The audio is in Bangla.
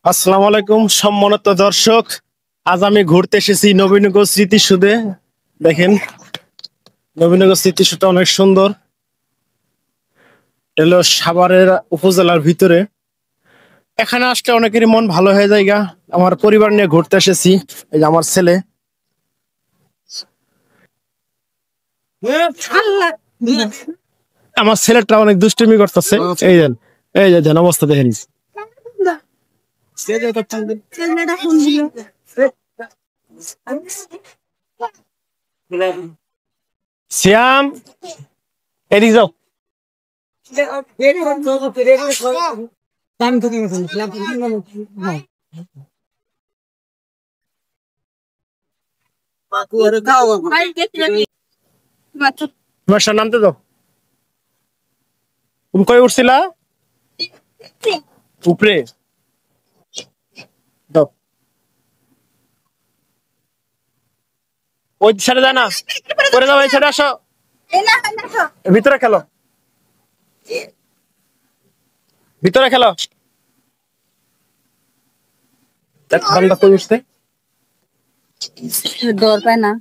আসসালামু আলাইকুম সম্মানিত দর্শক। আজ আমি ঘুরতে এসেছি নবীনগর স্মৃতিসৌধে। দেখেন, নবীনগর স্মৃতিসৌধটা অনেক সুন্দর। এলো সাভারের উপজেলার ভিতরে। এখানে আসলে অনেকেরই মন ভালো হয়ে যায়। আমার পরিবার নিয়ে ঘুরতে এসেছি। এই যে আমার ছেলে, আমার ছেলেটা অনেক দুষ্টুমি করতেছে। এই যে অবস্থা দেখেন। শ্যাম, এদিকে যাও। তোমার নামতে দাও। তুমি কই উঠছিলা? উপরে দাও। ওই সাইডে যায় না, করে যাও। এই সাইডে আসো, ভিতরে খেলো, ভিতরে খেলো। ঠান্ডা কই উঠছে, ডর পায় না।